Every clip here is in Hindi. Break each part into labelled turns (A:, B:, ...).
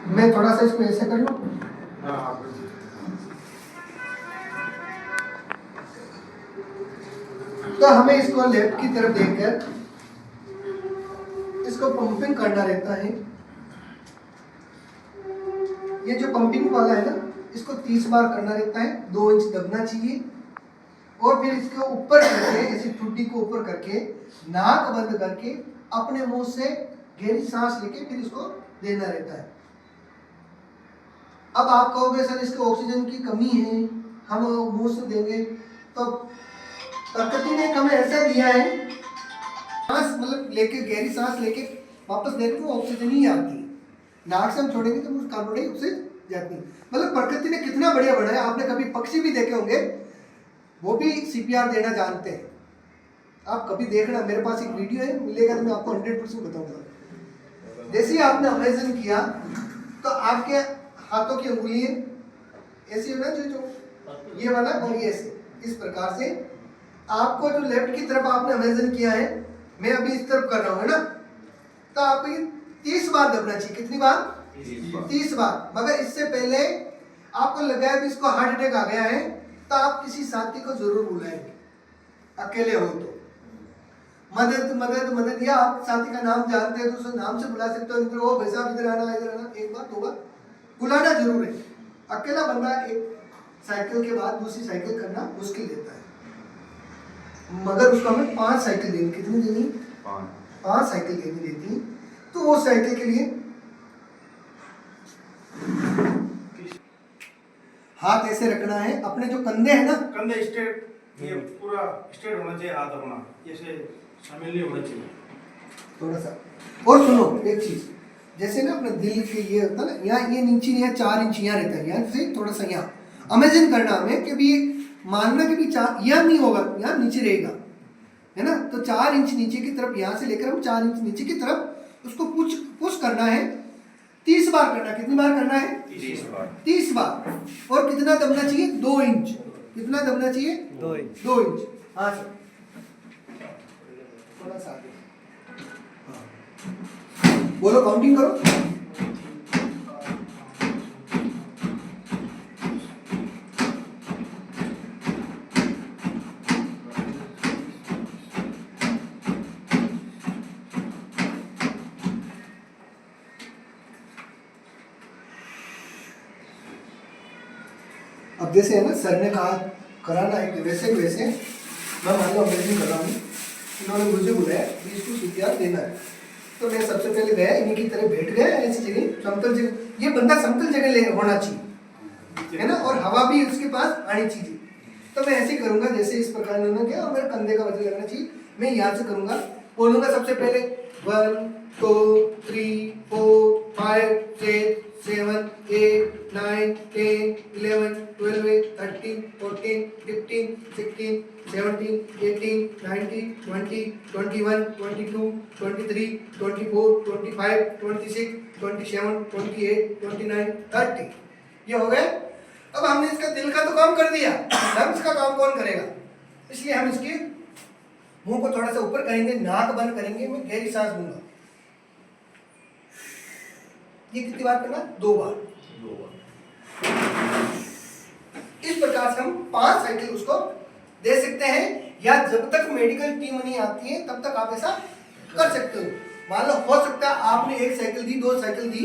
A: मैं थोड़ा सा इसको ऐसे कर लूँ। तो हमें इसको लेफ्ट की तरफ देखकर इसको पंपिंग करना रहता है। ये जो पंपिंग वाला है ना, इसको 30 बार करना रहता है। 2 इंच दबना चाहिए और फिर इसको ऊपर करके, ऐसी ठुड्डी को ऊपर करके, नाक बंद करके अपने मुंह से गहरी सांस लेके फिर इसको देना रहता है। अब आप कहोगे सर इसके ऑक्सीजन की कमी है, हम मुंह से देंगे, तो प्रकृति ने हमें ऐसा दिया है, सांस मतलब लेके, गहरी सांस लेके वापस देने को ऑक्सीजन ही आती है। नाक से हम छोड़ेंगे तो कार्बन डाइऑक्साइड जाती है। मतलब प्रकृति ने कितना बढ़िया बनाया। आपने कभी पक्षी भी देखे होंगे, वो भी सीपीआर देना जानते हैं। आप कभी देखना, मेरे पास एक वीडियो है, मिलेगा तो मैं आपको 100% बताऊंगा। जैसे ही आपने अमेजन किया तो आपके हाथों की उंगलियां ऐसी होना, जो ये वाला और ये ऐसे, इस प्रकार से आपको जो लेफ्ट की तरफ आपने अमेजन किया है, मैं अभी इस तरफ कर रहा हूँ ना, तो आपको 30 बार दबना चाहिए। कितनी बार? 30 बार। मगर इससे पहले आपको लगा है कि इसको हार्ट अटैक आ गया है, तो आप किसी साथी को जरूर बुलाएंगे। अकेले हो तो मदद मदद मदद, या आप साथी का नाम जानते हैं तो उसे नाम से बुला सकते हो। इधर हो भाई साहब, इधर आना, इधर आना, एक बार 2 बार बुलाना जरूर है। अकेला बंदा एक साइकिल के बाद दूसरी साइकिल करना मुश्किल देता है, मगर उसको हमें 5 साइकिल देनी। कितनी देनी? 5 साइकिल देनी रहती। तो वो साइकिल के लिए हाथ ऐसे रखना है, अपने जो कंधे हैं ना,
B: कंधे स्ट्रेट, ये पूरा स्ट्रेट होना चाहिए हाथ अपना, ऐसे शामिल नहीं होना चाहिए
A: थोड़ा सा। और सुनो एक चीज, जैसे ना अपने दिल के ये होता है ना, यहाँ ये नीचे यहाँ 4 इंच यहाँ रहता है, यहाँ से थोड़ा सा यहाँ अमेजिन करना हमें कि भी मानना कि भी 4 यहाँ नहीं होगा, यहाँ नीचे रहेगा, है ना। तो 4 इंच नीचे की तरफ, यहाँ से लेकर हम 4 इंच नीचे की तरफ उसको पुश करना है। 30 बार करना। कितनी बार करना है? 30 बार। और कितना दबना चाहिए? 2 इंच। कितना दबना चाहिए? 2 इंच। 2 इंच। हाँ सर, थोड़ा सा आगे। बोलो, काउंटिंग करो। अब जैसे है ना, सर ने कहा कराना है, वैसे ही वैसे मैं मान लो अमेजिंग कर रहा हूँ, इन्होंने मुझे बुलाया कि इसको सीपीआर देना है। तो मैं सबसे पहले गया, इन्हीं की तरह बैठ गया ऐसी जगह, समतल जगह। ये बंदा समतल जगह होना चाहिए, है ना, और हवा भी उसके पास आनी चाहिए। तो मैं ऐसे ही करूंगा जैसे इस प्रकार इन्होंने किया, और मेरे कंधे का वजन लगना चाहिए। मैं यहाँ से करूंगा, बोलूंगा सबसे पहले 1 2 3 4 5 6 7 8 9 10 11 12 13 14 15 16 17 18 19 20 21 22 23 24 25 26 27 28 29 30। ये हो गए। अब हमने इसका दिल का तो काम कर दिया, लंग्स का काम कौन करेगा? इसलिए हम इसके मुंह को थोड़ा सा ऊपर करेंगे, नाक बंद करेंगे, मैं गहरी सांस लूंगा। ये कितनी बार करना? 2 बार। इस प्रकार से हम 5 साइकिल उसको दे सकते हैं, या जब तक मेडिकल टीम नहीं आती है तब तक आप ऐसा कर सकते हो। मान लो हो सकता है आपने 1 साइकिल दी, 2 साइकिल दी,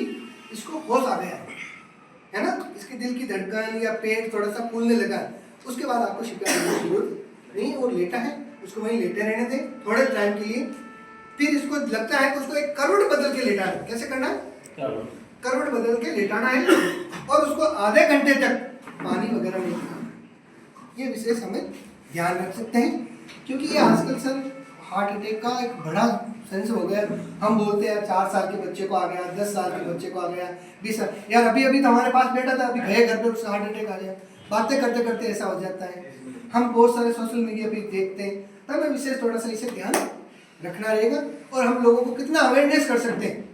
A: इसको होश आ गया है ना, इसके दिल की धड़कन या पेट थोड़ा सा फूलने लगा, उसके बाद आपको सीपीआर देने की जरूरत नहीं। वो लेटा है, उसको वहीं लेटे रहने दें थोड़े टाइम के लिए। फिर इसको लगता है कि उसको एक करवट बदल के लेटाना है। कैसे करना है? करवट बदल के लेटाना है, और उसको आधे घंटे तक पानी वगैरह नहीं पीना। ये विशेष हमें ध्यान रख सकते हैं, क्योंकि ये आजकल सर हार्ट अटैक का एक बड़ा सेंस हो गया। हम बोलते हैं 4 साल के बच्चे को आ गया, 10 साल के बच्चे को आ गया, 20 साल, यार अभी अभी तो हमारे पास बैठा था, अभी गए घर पे उससे हार्ट अटैक आ गया। बातें करते करते ऐसा हो जाता है। हम बहुत सारे सोशल मीडिया पे देखते हैं, तब हमें विशेष थोड़ा सा इसे ध्यान रखना रहेगा। और हम लोगों को कितना अवेयरनेस कर सकते हैं,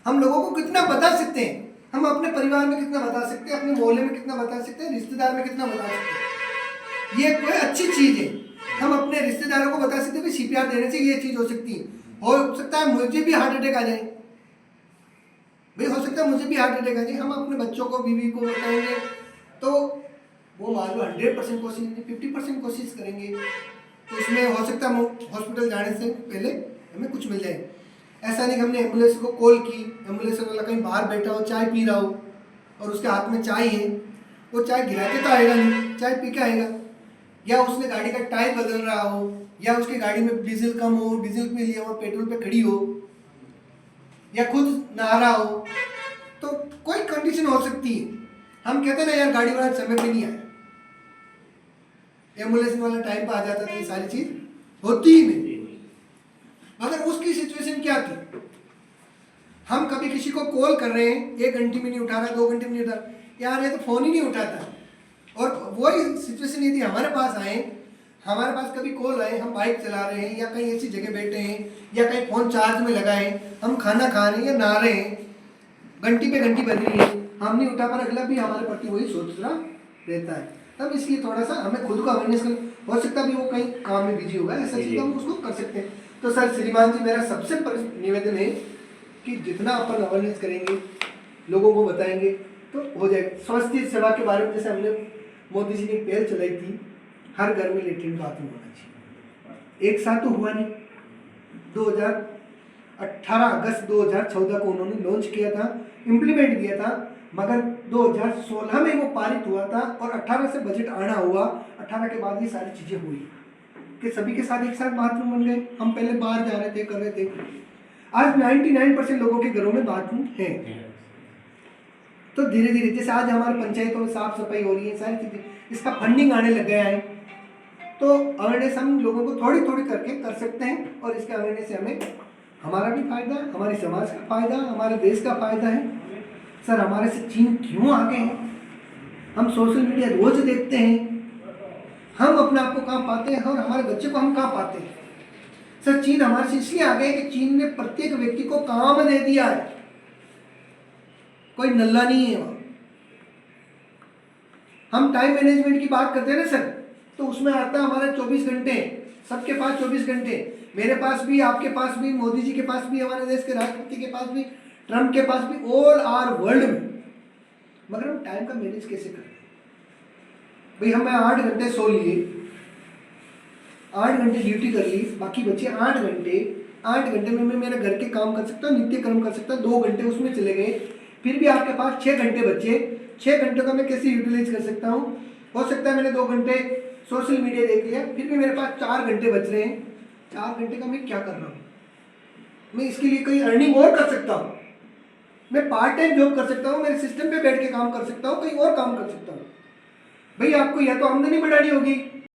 A: हम लोगों को कितना बता सकते हैं, हम अपने परिवार में कितना बता सकते हैं, अपने मोहल्ले में कितना बता सकते हैं, रिश्तेदार में कितना बता सकते हैं। ये कोई अच्छी चीज है, हम अपने रिश्तेदारों को बता सकते हैं कि सीपीआर देने से ये चीज हो सकती है। हो सकता है मुझे भी हार्ट अटैक आ जाए, भाई हो सकता है सकता है मुझे भी हार्ट अटैक आ जाए, हम अपने बच्चों को बीवी को बताएंगे तो वो मान लो 100% कोशिश नहीं 50% कोशिश करेंगे, तो उसमें हो सकता है हॉस्पिटल जाने से पहले हमें कुछ मिल जाए। ऐसा नहीं कि हमने एम्बुलेंस को कॉल की, एम्बुलेंस वाला कहीं बाहर बैठा हो, चाय पी रहा हो और उसके हाथ में चाय है, वो चाय गिरा के तो आएगा नहीं, चाय पी के आएगा। या उसने गाड़ी का टायर बदल रहा हो, या उसकी गाड़ी में डीजल कम हो, डीजल पे लिया हो, पेट्रोल पे खड़ी हो, या खुद नहा रहा हो, तो कोई कंडीशन हो सकती है। हम कहते हैं ना यार गाड़ी वाला समय पे नहीं आया, एम्बुलेंस वाला टाइम पे आ जाता तो ये सारी चीज होती ही नहीं। मगर उसकी सिचुएशन क्या थी, हम कभी किसी को कॉल कर रहे हैं, 1 घंटे में नहीं उठा रहा, 2 घंटे में नहीं उठा रहा, यार ये तो फोन ही नहीं उठाता। और वही सिचुएशन यदि हमारे पास आए, हमारे पास कभी कॉल आए, हम बाइक चला रहे हैं या कहीं ऐसी जगह बैठे हैं या कहीं फोन चार्ज में लगा है, हम खाना खा रहे हैं या नहा रहे हैं, घंटी पे घंटी बज रही है, हम नहीं उठा पर अगला भी हमारे प्रति वही सोच रहा रहता है। तब इसलिए थोड़ा सा हमें खुद को अवेयरनेस कर, हो सकता भी वो कहीं काम में बिजी होगा, ऐसा चीज़ हम उसको कर सकते हैं। तो सर श्रीमान जी मेरा सबसे निवेदन है कि जितना अपन अवेयरनेस करेंगे, लोगों को बताएंगे तो हो जाएगा। स्वास्थ्य सेवा के बारे में जैसे हमने मोदी जी ने पहल चलाई थी, हर घर में लेटरिन बाथरूम होना चाहिए। एक साथ तो हुआ नहीं, 2018 अगस्त 2014 को उन्होंने लॉन्च किया था, इम्प्लीमेंट किया था, मगर 2016 में वो पारित हुआ था और 18 से बजट आना हुआ। 18 के बाद ये सारी चीज़ें हुई कि सभी के साथ एक साथ बाथरूम बन गए। हम पहले बाहर जा रहे थे, कर रहे थे, आज 99% लोगों के घरों में बाथरूम है। तो धीरे धीरे जैसे आज हमारे पंचायतों में साफ सफाई हो रही है, सारी चीज़ें, इसका फंडिंग आने लग गया है, तो अवेयरनेस हम लोगों को थोड़ी थोड़ी करके कर सकते हैं। और इसके अवेयरनेस से हमें हमारा भी फायदा, हमारे समाज का फायदा, हमारे देश का फायदा है। सर हमारे से चीन क्यों आगे हैं? हम सोशल मीडिया रोज देखते हैं, हम अपने आप को कहाँ पाते हैं और हमारे बच्चे को हम कहाँ पाते हैं? सर चीन हमारे से इसलिए आगे है कि चीन ने प्रत्येक व्यक्ति को काम दे दिया है, कोई नल्ला नहीं है वहाँ। हम टाइम मैनेजमेंट की बात करते हैं ना सर, तो उसमें आता है हमारे 24 घंटे, सबके पास 24 घंटे, मेरे पास भी, आपके पास भी, मोदी जी के पास भी, हमारे देश के राष्ट्रपति के पास भी, ट्रम्प के पास भी, ऑल आर वर्ल्ड में। मगर हम टाइम का मैनेज कैसे करें? भाई हमें 8 घंटे सो लिए, 8 घंटे ड्यूटी कर ली, बाकी बचे 8 घंटे। 8 घंटे में मैं मेरे घर के काम कर सकता हूँ, नित्य कर्म कर सकता हूँ, 2 घंटे उसमें चले गए, फिर भी आपके पास 6 घंटे बचे। 6 घंटों का मैं कैसे यूटिलाइज कर सकता हूँ? हो सकता है मैंने 2 घंटे सोशल मीडिया देख लिया, फिर भी मेरे पास 4 घंटे बच रहे हैं। 4 घंटे का मैं क्या कर रहा हूँ? मैं इसके लिए कहीं अर्निंग और कर सकता हूँ, मैं पार्ट टाइम जॉब कर सकता हूँ, मेरे सिस्टम पे बैठ के काम कर सकता हूँ, कहीं और काम कर सकता हूँ। भाई आपको या तो आमदनी बढ़ानी होगी